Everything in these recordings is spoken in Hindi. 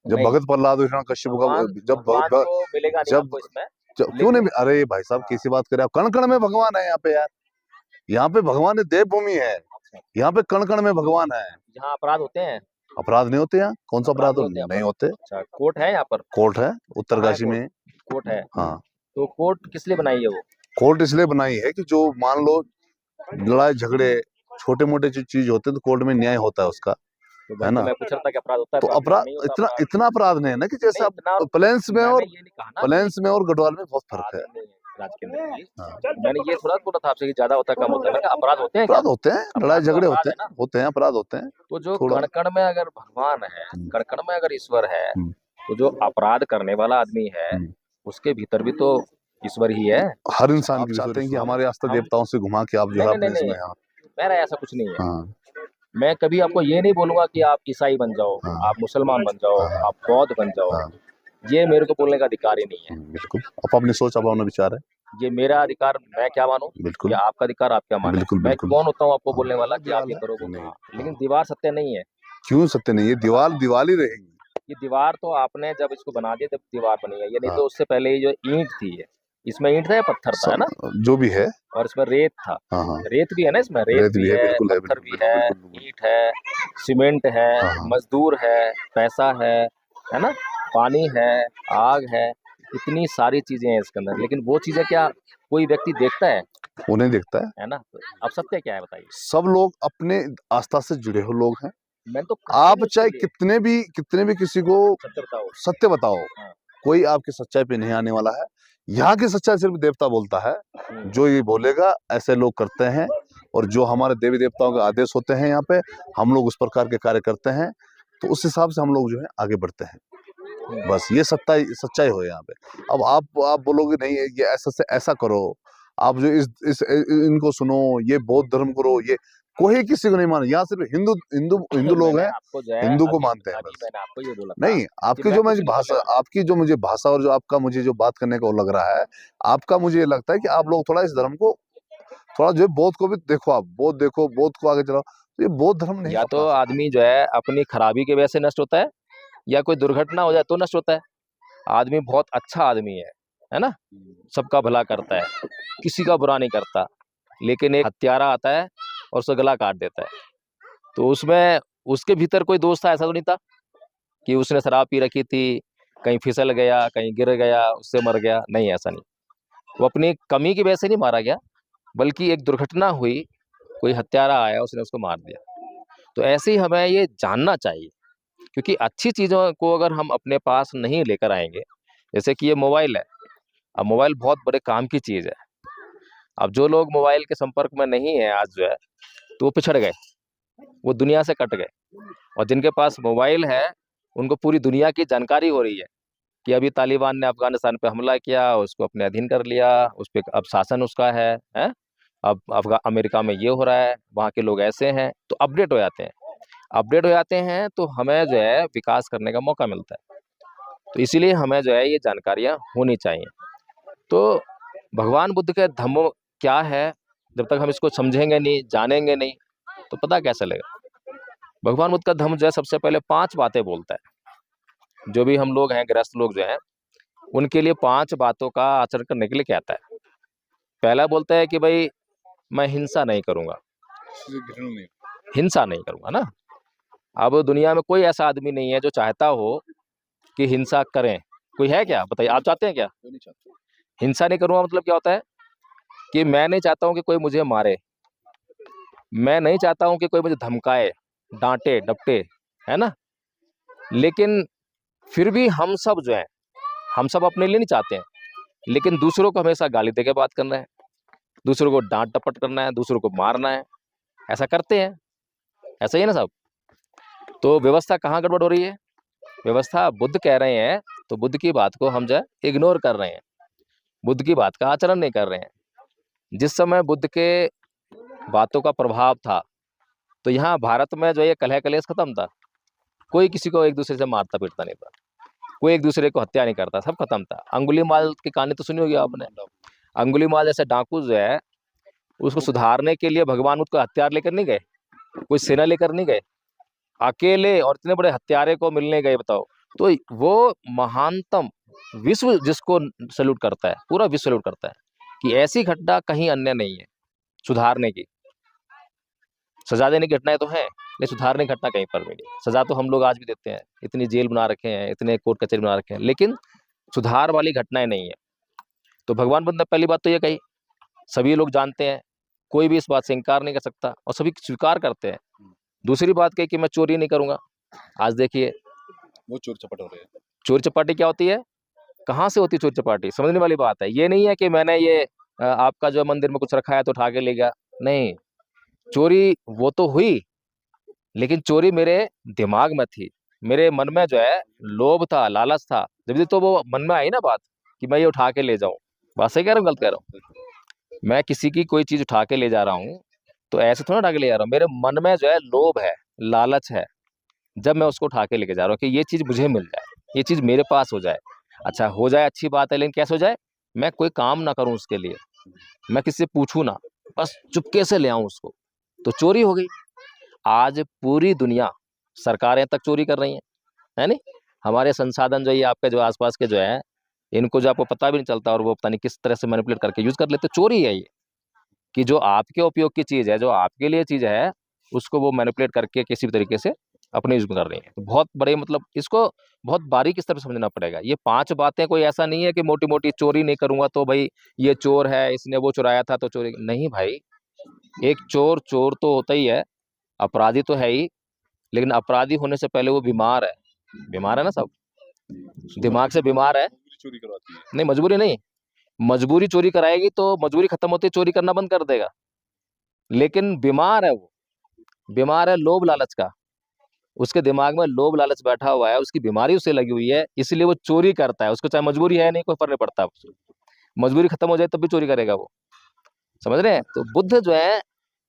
जब नहीं, भगत प्रहलाद हिरण्यकश्यप का भगवान जब भगवान तो मिलेगा नहीं जब आपको इसमें, क्यों नहीं, लेकिन अरे भाई साहब कैसी बात करें आप, कण कण में भगवान है यहाँ पे यार। यहाँ पे भगवान है, देवभूमि है, अच्छा, यहाँ पे कण कण में भगवान है। जहाँ अपराध होते हैं, अपराध नहीं होते यहाँ, कौन सा अपराध अपराध नहीं होते यहाँ नहीं पर। होते। अच्छा, कोर्ट है यहाँ पर? कोर्ट है कहाँ है उत्तरकाशी कोर्ट? में। कोर्ट है। हाँ, तो कोर्ट किस लिए बनाई है वो? कोर्ट इसलिए बनाई है कि जो मान लो लड़ाई झगड़े छोटे मोटे जो चीज होते हैं तो कोर्ट में न्याय होता है उसका, तो है वही तो ना। मैं पूछ रहा था कि अपराध होता है, तो तो आप कह रहे अपराध नहीं होता इतना अपराध। इतना अपराध नहीं है ना कि जैसे नहीं आप इतना, प्लेन्स में मैंने और ये नहीं कहा ना कि प्लेन्स में और गढ़वाल में बहुत फर्क है। आदमी राजकेंद्र जी, हाँ, मैंने ये थोड़ा बोला था आपसे कि ज्यादा होता है कम होता है, मैंने कहा अपराध होते हैं क्या? अपराध होते हैं, लड़ाई अपराध तो झगड़े अपराध है ना। होते हैं, अपराध होते हैं तो जो थोड़ा। कण कण में अगर भगवान है, हम्म, कण कण में अगर ईश्वर है, हम्म, तो जो अपराध करने वाला आदमी है हम्म। उसके भीतर भी तो ईश्वर ही है। हर इंसान आप की चाहते हैं कि हमारे आस्था हम देवताओं से घुमा के आप जो नहीं है नहीं नहीं अपने नहीं, इसमें। हाँ, मेरा ऐसा कुछ नहीं है। हाँ, मैं कभी आपको ये नहीं बोलूंगा कि आप ईसाई बन जाओ, हाँ, आप मुसलमान बन जाओ, हाँ, आप बौद्ध बन जाओ, हाँ, ये मेरे को बोलने का अधिकार ही नहीं है। बिल्कुल आप अपनी सोच आप अपना विचार है। ये मेरा अधिकार, मैं क्या मानूं, बिल्कुल या आपका अधिकार आप क्या माने। बिल्कुल मैं बिल्कुल। कौन होता हूँ आपको हाँ, बोलने वाला कि आप दीवाल ये है करो वो? नहीं। हाँ, लेकिन हाँ, दीवार सत्य नहीं है। क्यों सत्य नहीं है, दीवार दीवाली रहेगी। ये दीवार तो आपने जब इसको बना दिया तब दीवार बनी है, ये नहीं हाँ, तो उससे पहले ये जो ईंट थी है, इसमें ईंट था या पत्थर था, है ना? सब जो भी है। और इसमें रेत था, हाँ, हाँ, रेत भी है ना, इसमें रेत रेत भी भी है, है, बिल्कुल है, पत्थर बिल्कुल भी बिल्कुल है, बिल्कुल बिल्कुल। ईंट है, सीमेंट है, हाँ, हाँ, मजदूर है, पैसा है ना, पानी है, आग है, इतनी सारी चीजें हैं इसके अंदर, लेकिन वो चीजें क्या कोई व्यक्ति देखता वो नहीं देखता है। है ना? तो अब सत्य क्या है बताइए? सब लोग अपने आस्था से जुड़े हुए लोग हैं। मैं तो कहता ही आप नहीं उसके चाहे लिए। कितने भी किसी को सत्य बताओ। सत्य बताओ, हाँ। कोई आपकी सच्चाई पे नहीं आने वाला है। यहाँ की सच्चाई सिर्फ देवता बोलता है। जो ये बोलेगा ऐसे लोग करते हैं, और जो हमारे देवी देवताओं के आदेश होते हैं यहाँ पे, हम लोग उस प्रकार के कार्य करते हैं, तो उस हिसाब से हम लोग जो है आगे बढ़ते हैं। बस ये सच्चाई सच्चाई हो यहाँ पे। अब आप बोलोगे नहीं ये ऐसा से ऐसा करो, आप जो इनको सुनो, ये बौद्ध धर्म करो, ये कोई किसी को नहीं माने। यहाँ सिर्फ हिंदू हिंदू हिंदू लोग मैंने हैं, आपको जो है हिंदू को अभी मानते हैं अभी बस। मैंने आपको ये बोला था नहीं, कि आपकी मैं जो कुछ मुझे नहीं भाषा, बोलने वाला। आपकी जो मुझे भाषा और जो आपका मुझे जो बात करने का वो लग रहा है, आपका मुझे ये लगता है कि आप लोग थोड़ा इस धर्म को, थोड़ा जो है बौद्ध को भी देखो, आप बौद्ध देखो, बौद्ध को आगे चलाओ, तो ये बौद्ध धर्म नहीं या तो अपना सकते। आदमी जो है अपनी खराबी की वजह से नष्ट होता है, या कोई दुर्घटना हो जाए तो नष्ट होता है। आदमी बहुत अच्छा आदमी है ना, सबका भला करता है, किसी का बुरा नहीं करता, लेकिन एक हत्यारा आता है और उसका गला काट देता है। तो उसमें उसके भीतर कोई दोष था? ऐसा तो नहीं था कि उसने शराब पी रखी थी, कहीं फिसल गया, कहीं गिर गया, उससे मर गया? नहीं, ऐसा नहीं। वो अपनी कमी की वजह से नहीं मारा गया, बल्कि एक दुर्घटना हुई, कोई हत्यारा आया, उसने उसको मार दिया। तो ऐसे ही हमें ये जानना चाहिए, क्योंकि अच्छी चीज़ों को अगर हम अपने पास नहीं लेकर आएंगे, जैसे कि ये मोबाइल है, अब मोबाइल बहुत बड़े काम की चीज़ है। अब जो लोग मोबाइल के संपर्क में नहीं है आज जो है, तो वो पिछड़ गए, वो दुनिया से कट गए। और जिनके पास मोबाइल है उनको पूरी दुनिया की जानकारी हो रही है कि अभी तालिबान ने अफगानिस्तान पे हमला किया, उसको अपने अधीन कर लिया, उस पर अब शासन उसका है? अब अमेरिका में ये हो रहा है, वहाँ के लोग ऐसे हैं, तो अपडेट हो जाते हैं। अपडेट हो जाते हैं तो हमें जो है विकास करने का मौका मिलता है। तो इसीलिए हमें जो है ये जानकारियाँ होनी चाहिए। तो भगवान बुद्ध के धम्म क्या है, जब तक हम इसको समझेंगे नहीं, जानेंगे नहीं, तो पता कैसे लगेगा? भगवान बुद्ध का धम्म जो है सबसे पहले 5 बातें बोलता है। जो भी हम लोग हैं, गृहस्थ लोग जो हैं, उनके लिए 5 बातों का आचरण करने के लिए कहता है। पहला बोलता है कि भाई मैं हिंसा नहीं करूंगा, हिंसा नहीं करूंगा ना। अब दुनिया में कोई ऐसा आदमी नहीं है जो चाहता हो कि हिंसा करें। कोई है क्या? बताइए, आप चाहते हैं क्या? हिंसा नहीं करूंगा मतलब क्या होता है कि मैं नहीं चाहता हूं कि कोई मुझे मारे, मैं नहीं चाहता हूं कि कोई मुझे धमकाए, डांटे डपटे, है ना। लेकिन फिर भी हम सब जो है, हम सब अपने लिए नहीं चाहते हैं, लेकिन दूसरों को हमेशा गाली दे के बात करना है, दूसरों को डांट डपट करना है, दूसरों को मारना है, ऐसा करते हैं। ऐसा ही है ना सब। तो व्यवस्था कहाँ गड़बड़ हो रही है? व्यवस्था बुद्ध कह रहे हैं, तो बुद्ध की बात को हम जो है इग्नोर कर रहे हैं, बुद्ध की बात का आचरण नहीं कर रहे हैं। जिस समय बुद्ध के बातों का प्रभाव था, तो यहाँ भारत में जो ये कलह कलेश खत्म था, कोई किसी को एक दूसरे से मारता पीटता नहीं था, कोई एक दूसरे को हत्या नहीं करता, सब खत्म था। अंगुलीमाल की कहानी तो सुनी होगी आपने। अंगुलीमाल जैसे डाकू जो है, उसको सुधारने के लिए भगवान उसको हथियार लेकर नहीं गए, कोई सेना लेकर नहीं गए, अकेले और इतने बड़े हत्यारे को मिलने गए, बताओ। तो वो महानतम विश्व जिसको सैल्यूट करता है, पूरा विश्व सैल्यूट करता है कि ऐसी घटना कहीं अन्य नहीं है सुधारने की। सजा देने की घटनाएं तो हैं, लेकिन सुधारने की घटना कहीं पर भी नहीं। सजा तो हम लोग आज भी देते हैं, इतनी जेल बना रखे हैं, इतने कोर्ट कचहरी बना रखे हैं, लेकिन सुधार वाली घटनाएं नहीं है। तो भगवान बुद्ध ने पहली बात तो ये कही, सभी लोग जानते हैं, कोई भी इस बात से इनकार नहीं कर सकता और सभी स्वीकार करते हैं। दूसरी बात कही कि मैं चोरी नहीं करूंगा। आज देखिए वो चोर चपट हो रहे हैं। चोरी चपाटी क्या होती है, कहाँ से होती है चोरी चपाटी, समझने वाली बात है। ये नहीं है कि मैंने ये आपका जो मंदिर में कुछ रखा है तो उठा के ले गया, नहीं। चोरी वो तो हुई, लेकिन चोरी मेरे दिमाग में थी, मेरे मन में जो है लोभ था, लालच था, जब तो वो मन में आई ना बात कि मैं ये उठा के ले जाऊं। बात सही कह रहा हूँ, गलत कह रहा हूँ? मैं किसी की कोई चीज उठा के ले जा रहा हूँ तो ऐसे थोड़ा उठा के ले जा रहा हूँ, मेरे मन में जो है लोभ है, लालच है, जब मैं उसको उठा के लेके जा रहा हूँ कि ये चीज मुझे मिल जाए, ये चीज मेरे पास हो जाए। अच्छा हो जाए अच्छी बात है, लेकिन कैसे हो जाए, मैं कोई काम ना करूं उसके लिए, मैं किसी से पूछूं ना, बस चुपके से ले आऊं उसको, तो चोरी हो गई। आज पूरी दुनिया सरकारें तक चोरी कर रही हैं, है नहीं? हमारे संसाधन जो ये आपके जो आसपास के जो है, इनको जो आपको पता भी नहीं चलता और वो पता नहीं किस तरह से मैनिपुलेट करके यूज कर लेते। चोरी है ये कि जो आपके उपयोग की चीज है, जो आपके लिए चीज है, उसको वो मैनिपुलेट करके किसी भी तरीके से अपने यूज में कर रही है। तो बहुत बड़े मतलब इसको बहुत बारीकी से समझना पड़ेगा। ये 5 बातें कोई ऐसा नहीं है कि मोटी मोटी चोरी नहीं करूंगा तो भाई ये चोर है, इसने वो चुराया था तो चोरी नहीं। भाई एक चोर चोर तो होता ही है, अपराधी तो है ही, लेकिन अपराधी होने से पहले वो बीमार है। बीमार है ना सब, दिमाग से बीमार है। चोरी करवाती है। नहीं मजबूरी नहीं, मजबूरी चोरी कराएगी तो मजबूरी खत्म होती है चोरी करना बंद कर देगा, लेकिन बीमार है वो, बीमार है लोभ लालच का, उसके दिमाग में लोभ लालच बैठा हुआ है, उसकी बीमारी उससे लगी हुई है, इसलिए वो चोरी करता है। उसको चाहे मजबूरी है नहीं, कोई फर्क नहीं पड़ता, मजबूरी खत्म हो जाए तब भी चोरी करेगा वो। समझ रहे हैं? तो बुद्ध जो है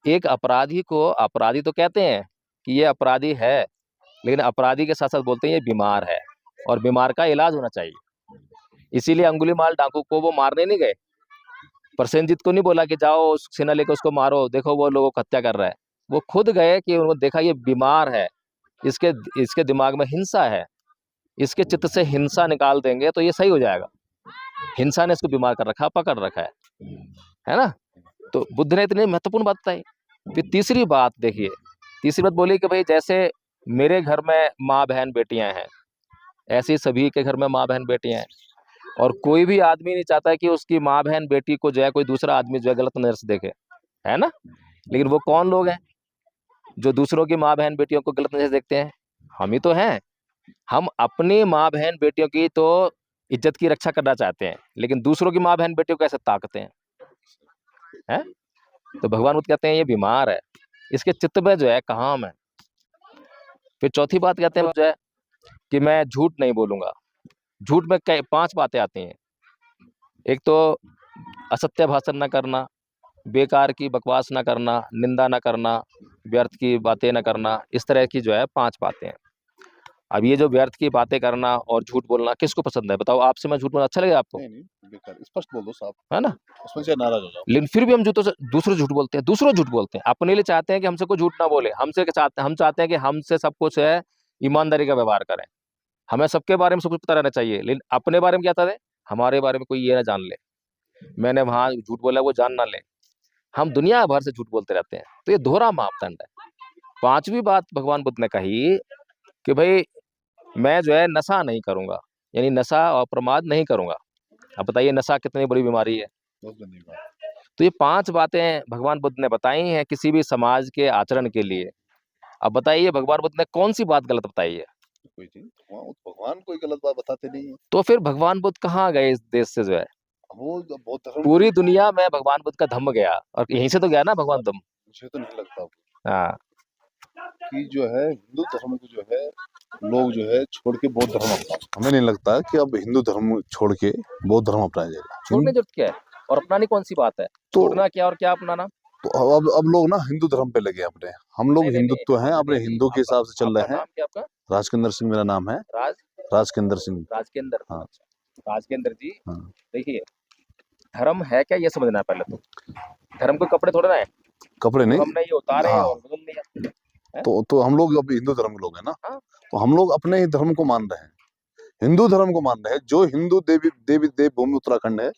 एक अपराधी को अपराधी तो कहते हैं कि ये अपराधी है, लेकिन अपराधी के साथ साथ बोलते हैं ये बीमार है और बीमार का इलाज होना चाहिए। इसीलिए अंगुलीमाल डाकू को वो मारने नहीं गए, प्रसेनजीत को नहीं बोला कि जाओ सेना लेकर उसको मारो, देखो वो लोगों को हत्या कर रहा है। वो खुद गए कि उन्होंने देखा ये बीमार है, इसके इसके दिमाग में हिंसा है, इसके चित्त से हिंसा निकाल देंगे तो ये सही हो जाएगा। हिंसा ने इसको बीमार कर रखा, पकड़ रखा है ना? तो बुद्ध ने इतनी महत्वपूर्ण बात बताई। फिर तीसरी बात देखिए, तीसरी बात बोली कि भाई जैसे मेरे घर में माँ बहन बेटियां हैं, ऐसे ही सभी के घर में माँ बहन बेटियां हैं, और कोई भी आदमी नहीं चाहता कि उसकी माँ बहन बेटी को जो है कोई दूसरा आदमी जो है गलत नजर से देखे, है ना? लेकिन वो कौन लोग हैं जो दूसरों की माँ बहन बेटियों को गलत नजर से देखते हैं? हम ही तो हैं। हम अपनी माँ बहन बेटियों की तो इज्जत की रक्षा करना चाहते हैं, लेकिन दूसरों की माँ बहन बेटियों को कैसे ताकते हैं? तो भगवान बुद्ध कहते हैं ये बीमार है, इसके चित्त में जो है काम है। फिर चौथी बात कहते हैं जो है कि मैं झूठ नहीं बोलूंगा। झूठ में 5 बातें आती हैं। एक तो असत्य भाषण न करना, बेकार की बकवास न करना, निंदा न करना, व्यर्थ की बातें न करना, इस तरह की जो है 5 बातें हैं। अब ये जो व्यर्थ की बातें करना और झूठ बोलना किसको पसंद है बताओ? आपसे मैं झूठ बोलना अच्छा लगेगा आपको? नहीं बेकार, स्पष्ट बोल दो साहब, है ना? उसमें से नाराज हो जाओ। लेकिन फिर भी हम झूठों से दूसरों झूठ बोलते हैं, दूसरों झूठ बोलते हैं। अपने लिए चाहते हैं कि हमसे कोई झूठ ना बोले, हम चाहते हैं कि हमसे सब कुछ है ईमानदारी का व्यवहार करें। हमें सबके बारे में सब कुछ पता रहना चाहिए, लेकिन अपने बारे में क्या था, हमारे बारे में कोई ये ना जान ले, मैंने वहां झूठ बोला वो जान ना ले। हम दुनिया भर से झूठ बोलते रहते हैं, तो ये दोहरा मापदंड है। 5वीं बात भगवान बुद्ध ने कही कि भाई मैं जो है नशा नहीं करूंगा, यानी नशा और प्रमाद नहीं करूंगा। अब बताइए नशा कितनी बड़ी बीमारी है। तो ये 5 बातें भगवान बुद्ध ने बताई हैं किसी भी समाज के आचरण के लिए। अब बताइए भगवान बुद्ध ने कौन सी बात गलत बताई है? कोई नहीं, भगवान कोई गलत बात बताते नहीं है। तो फिर भगवान बुद्ध कहाँ गए इस देश से जो है? वो बहुत धर्म, पूरी दुनिया में भगवान बुद्ध का धम्म गया, और यहीं से तो गया ना भगवान धम्म। मुझे तो नहीं लगता हाँ, कि जो है हिंदू धर्म को जो है लोग जो है छोड़ के बौद्ध धर्म अपनाओ। हमें नहीं लगता कि अब हिंदू धर्म छोड़ के बौद्ध धर्म अपनाया जाएगा। छोड़ने जरूरत क्या है और अपनानी कौन सी बात है? छोड़ना क्या और क्या अपनाना? तो अब लोग ना हिंदू धर्म पे लगे अपने। हम लोग नहीं, हिंदुत्व हैं, अपने नहीं, हिंदू के हिसाब से चल रहे हैं। नाम क्या आपका? राजकेंद्र सिंह मेरा नाम है। राजकेंद्र सिंह। राजकेंद्र। हाँ। राजकेंद्र जी, हाँ। देखिए धर्म है क्या ये समझना है पहले तो। धर्म के कपड़े थोड़े ना है, कपड़े नहीं, हमने ये उतारे हाँ। और बदल दिया। तो हम लोग अब हिंदू धर्म के लोग हैं ना। हाँ। तो हम लोग अपने ही धर्म को मान रहे हैं। हिंदू धर्म को मान रहे हैं, जो हिंदू देवी देवी देव भूमि उत्तराखंड है,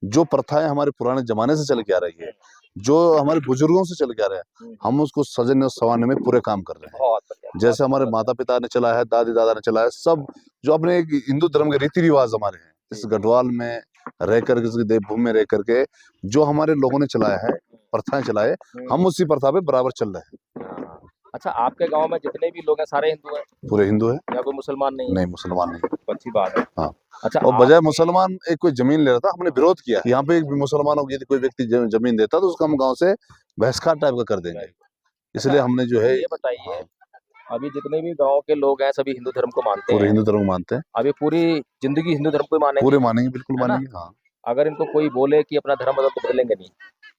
जो प्रथाएं हमारे पुराने जमाने से चल के आ रही है, जो हमारे बुजुर्गों से चल के आ रहे हैं, हम उसको सजने और संवारने में पूरे काम कर रहे हैं। बहुत बढ़िया, जैसे हमारे माता पिता ने चलाया है, दादी दादा ने चलाया है, सब जो अपने एक हिंदू धर्म के रीति रिवाज हमारे हैं, इस गढ़वाल में रह करके, इस देवभूमि में रह करके जो हमारे लोगों ने चलाया है, प्रथाएं चलाए, हम उसी प्रथा पे बराबर चल रहे हैं। अच्छा, आपके गांव में जितने भी लोग हैं सारे हिंदू हैं पूरे हिंदू है, या कोई मुसलमान नहीं है? नहीं मुसलमान नहीं। अच्छी बात है। हाँ। अच्छा, और बजाय मुसलमान एक कोई जमीन ले रहा था, हमने विरोध किया, यहाँ पे एक मुसलमानों की यदि कोई व्यक्ति जमीन देता तो उसको हम गाँव से बहिष्कार टाइप का कर देंगे, इसलिए हमने जो है। ये बताइए, अभी जितने भी गांव के लोग हैं सभी हिंदू धर्म को मानते पूरे हैं, हिंदू धर्म को मानते हैं, अभी पूरी जिंदगी हिंदू धर्म को मानेंगे? पूरे मानेंगे, बिल्कुल है ना? मानेंगे। हाँ, अगर इनको कोई बोले कि अपना धर्म बदल तो बदलेंगे नहीं,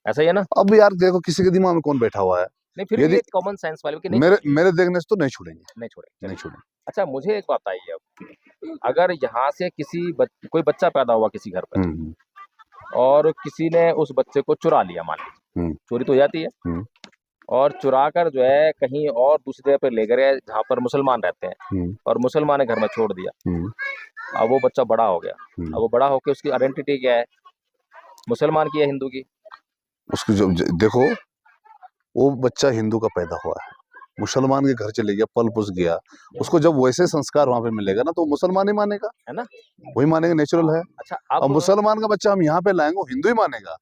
ऐसा ही है ना? अब यार देखो, किसी के दिमाग में कौन बैठा हुआ है, नहीं, फिर भी यदि एक कॉमन सेंस वाले कि नहीं मेरे देखने से तो नहीं छोड़ेंगे, नहीं छोड़ेंगे। नहीं छोड़ेंगे। अच्छा, मुझे एक बात बताइए, अब अगर यहाँ से कोई बच्चा पैदा हुआ किसी घर पर और किसी ने उस बच्चे को चुरा लिया, मान लीजिए चोरी तो हो जाती है, और चुरा कर जो है कहीं और दूसरी जगह पर ले गए जहाँ पर मुसलमान रहते हैं, और मुसलमान ने घर में छोड़ दिया। अब वो बच्चा बड़ा हो गया, अब वो बड़ा होकर उसकी आइडेंटिटी क्या है, मुसलमान की है हिंदू की? उसकी जो देखो, वो बच्चा हिंदू का पैदा हुआ है, मुसलमान के घर चले गया, पल पुस गया, उसको जब वैसे संस्कार वहां पे मिलेगा ना, तो मुसलमान ही मानेगा, है ना, वही मानेगा, नेचुरल है। अच्छा, अब मुसलमान का बच्चा हम यहाँ पे लाएंगे, वो हिंदू ही मानेगा,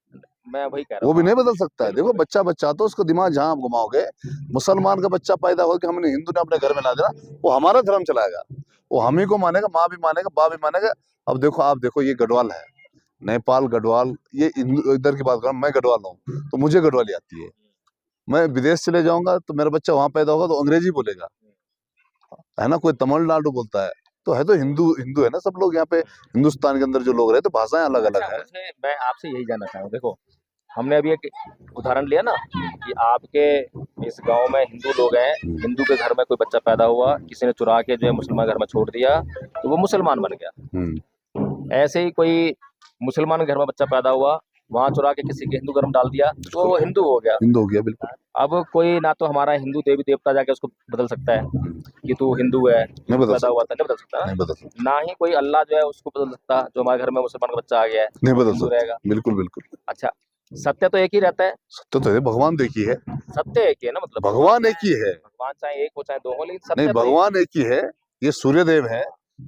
मैं वही कह रहा वो हूँ, भी नहीं बदल सकता है। देखो, बच्चा तो उसको दिमाग जहाँ आप घुमाओगे, मुसलमान का बच्चा पैदा हो कि हमने हिंदू ने अपने घर में ला देना, वो हमारा धर्म चलाएगा, वो हम ही को मानेगा, माँ भी मानेगा, बाप भी मानेगा। अब देखो, आप देखो, ये गढ़वाल है, नेपाल गढ़वाल, ये इधर की बात कर रहा हूँ, मैं गढ़वाल हूँ तो मुझे गढ़वाली आती है। मैं विदेश चले जाऊंगा तो मेरा बच्चा वहां पैदा होगा तो अंग्रेजी बोलेगा, है ना, कोई तमिलनाडु बोलता है, तो है तो हिंदू हिंदू है ना सब लोग यहाँ पे। हिंदुस्तान के अंदर जो लोग रहे तो भाषाएं अलग अलग है। मैं आपसे यही जानना चाहूँ, देखो हमने अभी एक उदाहरण लिया ना कि आपके इस गांव में हिंदू लोग हैं, हिंदू के घर में कोई बच्चा पैदा हुआ, किसी ने चुरा के जो है मुसलमान घर में छोड़ दिया तो वो मुसलमान बन गया। ऐसे ही कोई मुसलमान के घर में बच्चा पैदा हुआ, वहां चुरा के किसी के हिंदू धर्म डाल दिया तो वो हिंदू हो गया, हिंदू हो गया, बिल्कुल। अब कोई ना तो हमारा हिंदू देवी देवता जाके उसको बदल सकता है कि तू हिंदू है, नहीं बदल पैदा हुआ था, नहीं बदल सकता, नहीं बदल सकता। ना ही कोई अल्लाह जो है उसको बदल सकता, जो हमारे घर में मुसलमान का बच्चा आ गया है नहीं बदल हिंदू सकता, रहेगा, बिल्कुल बिल्कुल। अच्छा, सत्य तो एक ही रहता है? सत्य तो है, भगवान तो एक ही है, सत्य एक ही है ना, मतलब भगवान एक ही है, भगवान चाहे एक हो चाहे दो हो, लेकिन सत्य नहीं, तो एक भगवान एक ही है। ये सूर्यदेव है,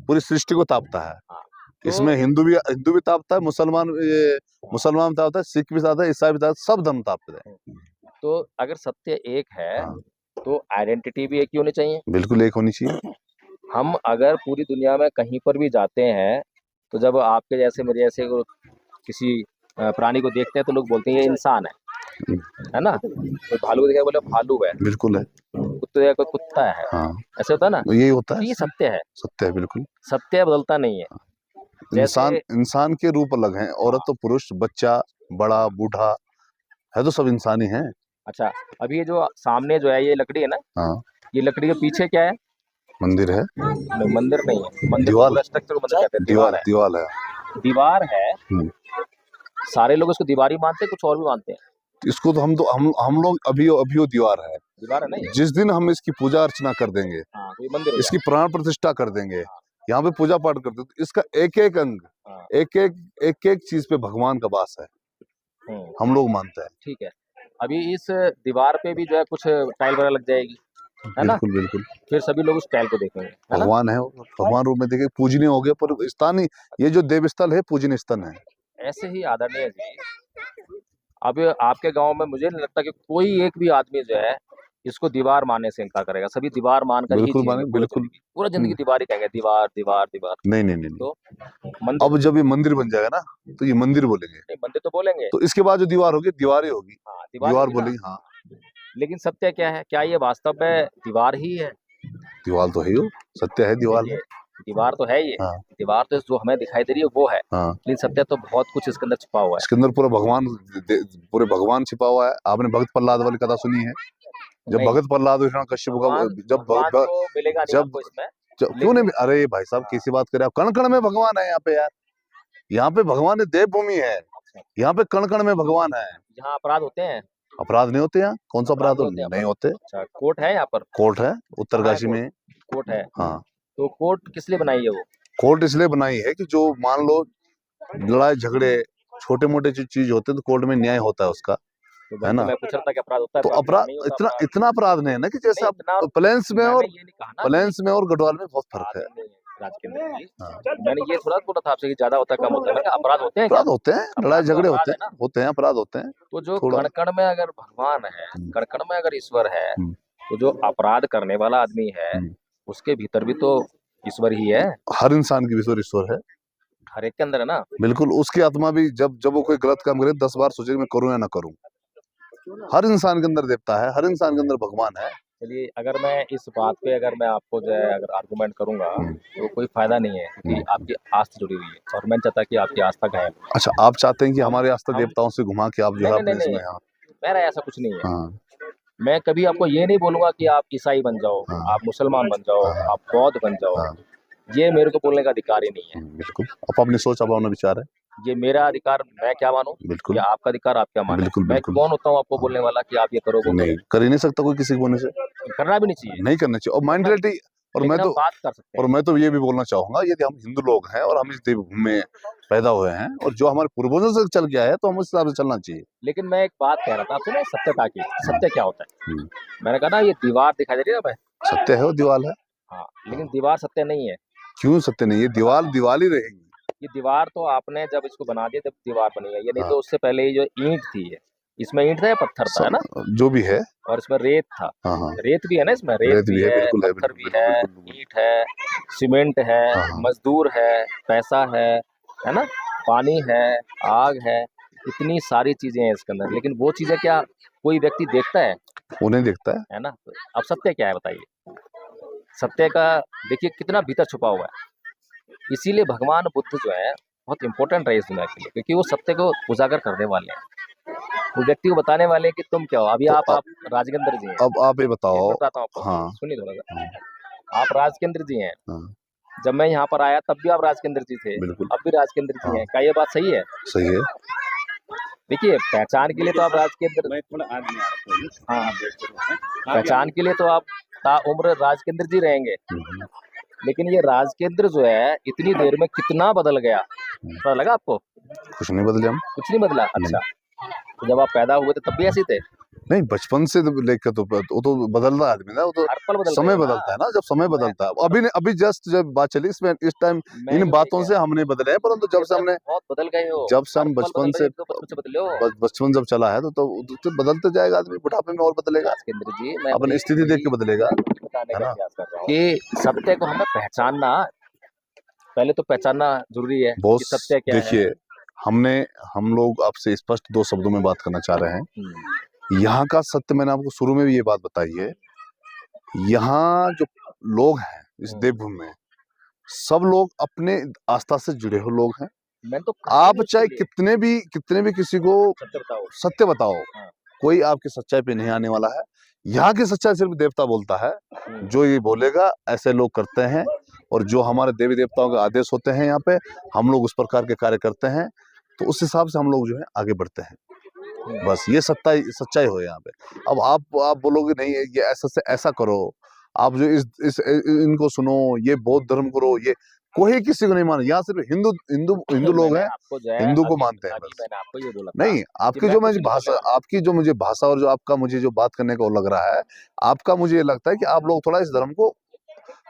पूरी सृष्टि को तापता है। तो इसमें हिंदू भी तापता है, मुसलमान भी तापता है, सिख भी तापता है, ईसाई भी तापता है, सब धर्म तापते हैं। तो अगर सत्य एक है तो आइडेंटिटी भी एक ही होनी चाहिए, बिल्कुल एक होनी चाहिए। हम अगर पूरी दुनिया में कहीं पर भी जाते हैं तो जब आपके जैसे मेरे जैसे किसी प्राणी को देखते हैं तो लोग बोलते हैं ये इंसान है ना, कोई भालू को देखा बोले भालू है, बिल्कुल है, कुत्ते देखा कोई कुत्ता है, हाँ, ऐसे होता है ना, यही होता तो है, ये सत्य है, सत्य है, बिल्कुल। सत्य बदलता नहीं है। इंसान के रूप अलग हैं, औरत तो पुरुष, बच्चा, बड़ा, बूढ़ा है, तो सब इंसान ही हैं। अच्छा, अभी ये जो सामने जो है ये लकड़ी है ना, हाँ, ये लकड़ी के पीछे क्या है? मंदिर है, नहीं, मंदिर नहीं है, मंदिर दीवार, पूरा स्ट्रक्चर को मंदिर कहते हैं, दीवार है, दीवार है। सारे लोग इसको दीवार ही मानते हैं, कुछ और भी मानते हैं? इसको तो हम लोग अभी वो दीवार है, दीवार है नहीं, जिस दिन हम इसकी पूजा अर्चना कर देंगे, तो ये मंदिर, इसकी प्राण प्रतिष्ठा कर देंगे, यहाँ पे पूजा पाठ करते, तो इसका एक एक अंग, एक एक चीज पे भगवान का वास है, हम लोग मानते हैं। ठीक है, अभी इस दीवार पे भी जो है कुछ टाइल वगैरह लग जाएगी, है ना? बिल्कुल बिल्कुल, फिर सभी लोग उस टाइल को देखेंगे, भगवान है, भगवान रूप में देखे, पूजनीय हो गया, पर स्थान ही ये जो देव स्थल है पूजनीय स्थल है। ऐसे ही आदरणीय जी, अब आपके गांव में मुझे नहीं लगता कि कोई एक भी आदमी जो है इसको दीवार मानने से इनकार करेगा, सभी दीवार मानकर ही बिल्कुल जिएंगे, बिल्कुल, पूरा जिंदगी दीवार ही कहेंगे, दीवार दीवार दीवार। नहीं तो अब जब ये मंदिर बन जाएगा ना तो ये मंदिर बोलेंगे, मंदिर तो बोलेंगे, तो इसके बाद जो दीवार होगी दीवार ही होगी, दीवार बोलेंगे। हाँ, लेकिन सत्य क्या है, क्या ये वास्तव में दीवार ही है? दीवार तो है ही, सत्य है, दीवार है, दीवार तो है ये, दीवार तो जो हमें दिखाई दे रही है वो है, लेकिन सत्य तो बहुत कुछ इसके अंदर छिपा हुआ है, इसके अंदर पूरे भगवान छिपा हुआ है। आपने भगत प्रहलाद वाली कथा सुनी है? जब भगत प्रहलाद कश्यप का जब क्यों नहीं, अरे भाई साहब कैसी बात करें आप, कण कण में भगवान है यहाँ पे यार, यहाँ पे भगवान देवभूमि है, यहाँ पे कण कण में भगवान है। जहाँ अपराध होते हैं, अपराध नहीं होते यहाँ, कौन सा अपराध नहीं होते? अच्छा, कोर्ट है यहाँ पर? कोर्ट है, उत्तरकाशी में कोर्ट है। हाँ, तो कोर्ट किस लिए बनाई है वो? कोर्ट इसलिए बनाई है कि जो मान लो लड़ाई झगड़े छोटे मोटे जो चीज होते हैं तो कोर्ट में न्याय होता है उसका, तो है वही तो ना। मैं पूछ रहा था कि अपराध होता है, तो तो अपराध अपराध नहीं होता इतना अपराध। इतना अपराध नहीं है ना कि जैसे नहीं आप इतना, प्लेन्स में मैंने और ये नहीं कहा ना कि प्लेन्स में और गढ़वाल में बहुत फर्क अपराध है। नहीं है राजकेंद्र जी। हाँ। मैंने ये थोड़ा बोला था आपसे कि ज्यादा होता है कम होता है, मैंने कहा अपराध होते हैं क्या? अपराध होते हैं, लड़ाई अपराध तो झगड़े अपराध है ना। होते हैं, अपराध होते हैं तो जो थोड़ा। कण कण में अगर भगवान है, हम्म, कण कण में अगर ईश्वर है, हम्म, तो जो अपराध करने वाला आदमी है हम्म। उसके भीतर भी तो ईश्वर ही है, हर इंसान की ईश्वर ईश्वर है, हर एक के अंदर है ना। बिल्कुल। उसकी आत्मा भी जब जब वो कोई गलत काम करे 10 बार सोचे कि मैं करूं या ना करूं। हर इंसान के अंदर देवता है, हर इंसान के अंदर भगवान है। चलिए अगर मैं इस बात पे अगर मैं आपको जो है अगर आर्गुमेंट करूंगा हम्म, तो कोई फायदा नहीं है, क्योंकि आपकी आस्था जुड़ी हुई है और मैं चाहता कि आपकी आस्था गायब हो। अच्छा, आप चाहते हैं कि हम हमारे आस्था हम देवताओं से घुमा के आप जो नहीं है नहीं नहीं अपने नहीं, इसमें। हाँ, मेरा ऐसा कुछ नहीं है। हाँ, मैं कभी आपको ये नहीं बोलूंगा कि आप ईसाई बन जाओ, हाँ, आप मुसलमान बन जाओ, हाँ, आप बौद्ध बन जाओ, हाँ, ये मेरे को बोलने का अधिकार ही नहीं है। बिल्कुल। आप अपनी सोच, आप अपना विचार है। ये मेरा अधिकार, मैं क्या मानूं, बिल्कुल, या आपका अधिकार आप क्या माने। बिल्कुल, मैं बिल्कुल। कौन होता हूँ आपको हाँ, बोलने वाला कि आप ये करो वो नहीं करो। कर ही नहीं सकता कोई किसी को होने से, करना भी नहीं चाहिए, नहीं करना चाहिए। और करना नहीं माइंडेलिटी, चाहिए, और मैं लेकिन हम तो बात कर सकते हैं। और मैं तो ये भी बोलना चाहूंगा, यदि हम हिंदू लोग हैं और हम इस देवभूमि में पैदा हुए हैं और जो हमारे पूर्वजों से चल गया है तो हम उस हिसाब से चलना चाहिए। लेकिन मैं एक बात कह रहा था आपसे ना, सत्यता की, सत्य क्या होता है। हम्म, मैंने कहा ना ये दीवार दिखाई दे रही है ना, मैं सत्य है वो दीवाल है। हाँ, लेकिन दीवार सत्य नहीं है। क्यों सत्य नहीं है? बताता दीवाल हूँ, दीवाल ही रहेगी। ये दीवार तो आपने जब इसको बना दिया तब दीवार बनी है, ये नहीं हाँ, तो उससे पहले ये जो ईंट थी ये, इसमें ईंट था या पत्थर था, है ना। जो भी है। और इसमें रेत था, हाँ, हाँ, रेत भी है ना, इसमें रेत रेत भी भी है, है, बिल्कुल है, पत्थर बिल्कुल, भी बिल्कुल, है, बिल्कुल, बिल्कुल। ईंट है, सीमेंट है, हाँ, हाँ, मजदूर है, पैसा है ना, पानी है, आग है, इतनी सारी चीजें हैं इसके अंदर। लेकिन वो चीजें क्या कोई व्यक्ति देखता वो नहीं देखता है। है ना। तो अब सत्य क्या है बताइए। सत्य का देखिए कितना भीतर छुपा हुआ है। इसीलिए भगवान बुद्ध जो है बहुत इंपॉर्टेंट है इस दुनिया के लिए, क्योंकि वो सत्य को उजागर करने वाले हैं, वो व्यक्ति को बताने वाले हैं कि तुम क्या हो। अभी तो आप राजकेंद्र जी हैं, अब आप ये एक बताओ। मिनट बताता हूँ आपको, हाँ, सुनिए थोड़ा सा। हाँ, आप राजकेंद्र जी हैं, हाँ, जब मैं यहाँ पर आया तब भी आप राजकेंद्र जी थे, बिल्कुल। अब भी राजकेंद्र जी हाँ, हैं, क्या ये बात सही है? सही है। देखिए पहचान के लिए तो आप राजकेंद्र, मैं थोड़ा आगे आ रहा हूँ। हाँ, हाँ, पहचान के लिए तो आप ताउम्र राजकेंद्र जी रहेंगे, हम्म, लेकिन ये राजकेंद्र जो है इतनी देर में कितना बदल गया, पता लगा आपको? कुछ नहीं बदले हम। कुछ नहीं बदला। नहीं, अच्छा, तो जब आप पैदा हुए थे तब भी ऐसे ही थे? नहीं, बचपन से लेकर तो वो तो बदलता आदमी ना, वो तो हर पल बदल रहे समय हो ना। बदलता है ना, जब समय मैं बदलता है। अभी नहीं, अभी जस्ट जब बात चली इसमें इस टाइम मैं इन ही बातों नहीं से हम नहीं बदले हैं, परंतु जब से हमने बहुत बदल गए हो, जब से हर हम पल बचपन बदल रहे से हो, एक दो बचपन से बदले हो। बचपन जब चला है तो बदलते जाएगा आदमी, बुढ़ापे में और बदलेगा, राजकेंद्र जी मैं अपनी स्थिति देख के बदलेगा, बताने है का ना। प्रयास कर रहा हूँ कि सत्य को हमें पहचानना, पहले तो पहचानना जरूरी है कि बॉस सत्य क्या है। देखिए, हम लोग आपसे स्पष्ट 2 शब्दों में बात करना चाह रहे हैं। यहाँ का सत्य मैंने आपको शुरू में भी ये बात बताई है। यहाँ जो लोग हैं इस देवभूमि में, सब लोग अपने आस्था से जुड़े हुए लोग हैं। मैं तो आप चाहे कितने भी किसी को सत्य बताओ। सत्य बताओ, हाँ। कोई आपकी सच्चाई पे नहीं आने वाला है। यहाँ की सच्चाई सिर्फ देवता बोलता है, जो ये बोलेगा ऐसे लोग करते हैं, और जो हमारे देवी देवताओं के आदेश होते हैं यहाँ पे, हम लोग उस प्रकार के कार्य करते हैं, तो उस हिसाब से हम लोग जो है आगे बढ़ते हैं। बस ये सच्चाई हो यहाँ पे। अब आप बोलोगे नहीं ये ऐसा से ऐसा करो, आप जो इनको सुनो, ये बौद्ध धर्म करो, ये कोई किसी को नहीं माने। यहाँ सिर्फ हिंदू हिंदू हिंदू लोग मैंने हैं, आपको जो है हिंदू को अभी मानते हैं अभी बस। मैंने आपको ये बोला था नहीं, कि आपकी मैं जो कुछ मुझे नहीं भाषा, बोलने वाला। आपकी जो मुझे भाषा और जो आपका मुझे जो बात करने का वो लग रहा है, आपका मुझे ये लगता है कि आप लोग थोड़ा इस धर्म को,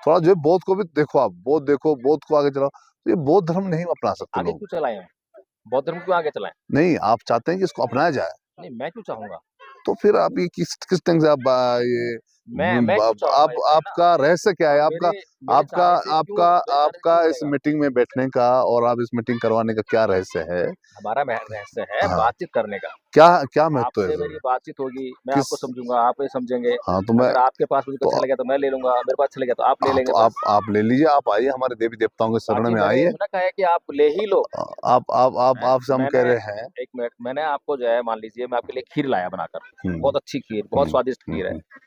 थोड़ा जो है बौद्ध को भी देखो, आप बौद्ध देखो, बौद्ध को आगे चलाओ। तो ये बौद्ध धर्म नहीं अपना सकते आगे लोग। क्यों चलाएं हम? बौद्ध धर्म क्यों आगे चलाएं? नहीं, आप चाहते हैं कि इसको अपनाया जाए, नहीं मैं क्यों चाहूंगा? तो फिर आप ये किस ढंग से आप ये मैं क्यों चाहूंगा आप इसमें, है ना। आपका रहस्य क्या है? और आपका मेरे आपका चाहने से क्यों, आपका मेरे चाहने से आपका क्यों इस बढ़ेगा? मीटिंग में बैठने का और आप इस मीटिंग करवाने का क्या रहस्य है? हमारा रहस्य है हाँ, बातचीत करने का। क्या क्या महत्व है आपसे सर? मेरी बातचीत होगी, मैं किस आपको समझूंगा, आप ये समझेंगे। हाँ, तो मैं अगर आपके पास मुझे तो अच्छा लगा तो मैं ले लूंगा, मेरे पास अच्छा लगा तो आप ले हाँ, लेंगे, तो बस। आप ले लीजिए, आप आइए हमारे देवी देवताओं के शरण बाकी में मैंने ये आइए। ना कहा है कि आप ले ही लो। आपसे हम कह मैंने रहे हैं। एक मिनट, मैंने आपको जो है मान लीजिए मैं आपके लिए खीर लाया बनाकर, हम्म, बहुत अच्छी खीर, बहुत स्वादिष्ट खीर है, हम्म।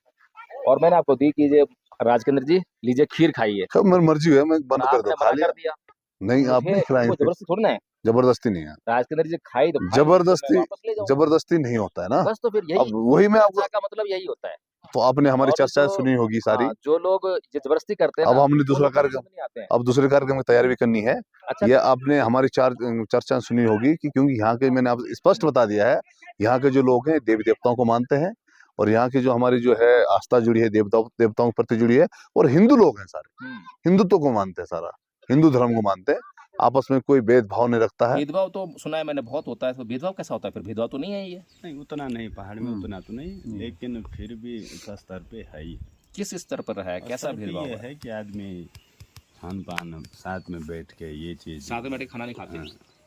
और मैंने आपको दी कि ये राजकेंद्र जी लीजिए खीर खाइए, मेरी मर्जी है, मैं और बंद कर दो, आपने खा मना लिया। कर दिया। नहीं, आप मुझे नहीं कोई खिलाएंगे। जबरदस्ती थोड़ी ना है। जबरदस्ती नहीं है, राज के अंदर जो खाई तो खाई, जबरदस्ती मैं वापस ले जाऊंगा। जबरदस्ती नहीं होता है ना। बस तो फिर अब यही वही मैं आपको, चर्चा का मतलब यही होता है। तो आपने हमारी और चर्चाएं जो सुनी होगी सारी। हाँ, जो लोग जबरदस्ती करते हैं अब ना, हमने वो दूसरा लोग कार्यक्रम, समझ नहीं आते हैं। अब दूसरे कार्यक्रम की तैयारी भी करनी है। अच्छा, ये आपने हमारी चर्चा सुनी होगी कि क्योंकि यहाँ के, मैंने आपको स्पष्ट बता दिया है, यहाँ के जो लोग हैं देवी देवताओं को मानते हैं, और यहाँ की जो हमारी जो है आस्था जुड़ी है देवताओं के प्रति जुड़ी है, और हिंदू लोग हैं सारे, हिंदुत्व को मानते हैं, सारा हिंदू धर्म को मानते हैं, आपस में कोई भेदभाव नहीं रखता है। भेदभाव तो सुना है मैंने बहुत होता है, तो भेदभाव कैसा होता है फिर? भेदभाव तो नहीं है ये। नहीं उतना नहीं, पहाड़ में उतना तो नहीं, लेकिन फिर भी उस स्तर पे है ही। किस स्तर पर है, कैसा स्तर पे भेदभाव ये है? है कि आदमी खान पान साथ में बैठ के ये चीज साथ में बैठ के खाना नहीं खाते?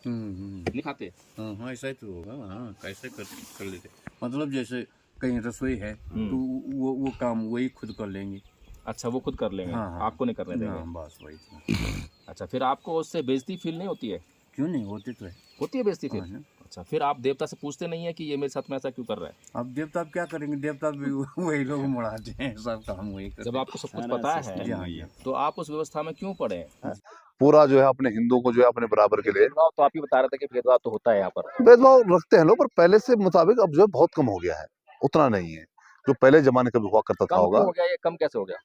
नहीं खाते? हाँ ऐसा ही तो होगा। हाँ कैसे कर लेते, मतलब जैसे कहीं रसोई है तो वो काम वही खुद कर लेंगे। अच्छा, वो खुद कर लेंगे, हाँ, हाँ। आपको नहीं करने देंगे। हाँ बस वही तो। अच्छा, फिर आपको उससे बेइज्जती फील नहीं होती है? क्यों नहीं होते तो है। होती है बेइज्जती फिर? हाँ, हाँ। अच्छा, फिर आप देवता से पूछते नहीं है कि ये मेरे साथ में ऐसा क्यों कर रहा है? अब देवता अब क्या करेंगे, देवता भी वही लोग मुड़ाते हैं, सब काम वही करते जब आपको सब कुछ सारा पता सिस्टम है, वही है। तो आप उस व्यवस्था में क्यों पड़े हैं? पूरा जो है अपने हिंदुओं को जो है अपने बराबर के लिए भेदभाव तो आप ही बता रहे थे कि भेदभाव तो होता है यहाँ पर। भेदभाव रखते हैं लोग, पर पहले से मुताबिक अब जो है बहुत कम हो गया है, उतना नहीं है जो पहले जमाने कभी हुआ करता था कम होगा। क्यों हो गया ये? कम कैसे हो गया?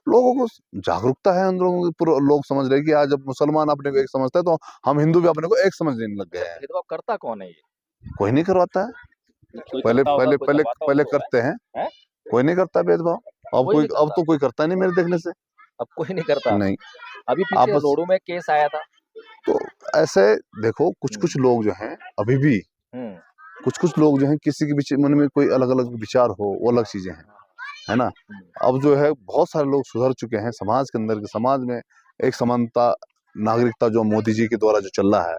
लोगों को जागरूकता है, उन लोगों की, पूरे लोग समझ रहे हैं कि आज जब मुसलमान अपने को एक समझता है, तो हम हिंदू भी अपने को एक समझने लग गए हैं। भेदभाव करता कौन है ये? कोई नहीं करवाता है, कोई पहले करता होगा, पहले कोई पहले करवाता पहले होगा, करते हैं, हैं? कोई नहीं करता भेदभाव। अब कोई कोई, नहीं अब करता? तो कोई करता नहीं मेरे देखने से। अब कोई नहीं करता? नहीं, अभी पीछे आपस रोडो में केस आया था। तो ऐसे देखो, कुछ कुछ लोग जो हैं अभी भी, कुछ कुछ लोग जो हैं किसी के मन में कोई अलग अलग विचार हो, वो अलग चीजें हैं, है ना। अब जो है बहुत सारे लोग सुधर चुके हैं समाज के अंदर, समाज में एक समानता, नागरिकता जो मोदी जी के द्वारा जो चल रहा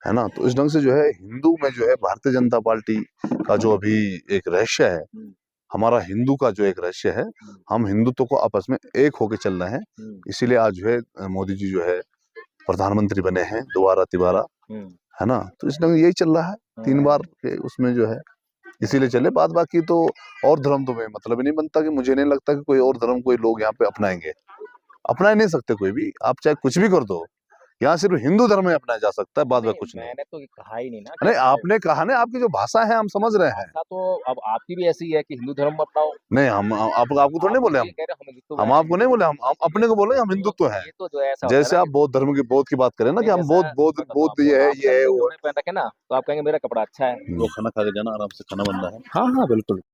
है ना। तो इस ढंग से जो है हिंदू में जो है भारतीय जनता पार्टी का जो अभी एक रहस्य है, हमारा हिंदू का जो एक रहस्य है, हम हिंदुत्व को आपस में एक होके चल रहे हैं। इसीलिए आज जो है मोदी जी जो है प्रधानमंत्री बने हैं दोबारा तिबारा, है ना। तो इस ढंग यही चल रहा है 3 बार के उसमें जो है, इसीलिए चले। बात बाकी तो और धर्म तो में मतलब ही नहीं बनता, कि मुझे नहीं लगता कि कोई और धर्म कोई लोग यहाँ पे अपनाएंगे, अपना ही नहीं सकते कोई भी। आप चाहे कुछ भी कर दो, यहाँ सिर्फ हिंदू धर्म में अपनाया जा सकता है, बाद में कुछ नहीं। मैंने तो कहा ही नहीं ना। नहीं, आपने कहा ना, आपकी जो भाषा है हम समझ रहे हैं। भाषा तो अब आपकी भी ऐसी है कि हिंदू धर्म अपनाओ। नहीं, हम आपको थोड़ी नहीं बोले, ये कह रहे हम हिंदुत्व हम हैं। आपको नहीं बोले, हम अपने को बोले हम हिंदुत्व हैं। ये तो जो है ऐसा होता है जैसे ना आप बौद्ध धर्म की, बौद्ध की बात करें ना, कि हम जैसा बौद्ध मैं बताता हूँ ये है, आपको, ये है, आप वो कपड़े पहन रखे ना, तो आप कहेंगे मेरा कपड़ा अच्छा है। है। खाना खा के जाना, आराम से खाना बन रहा है। हाँ हाँ बिल्कुल।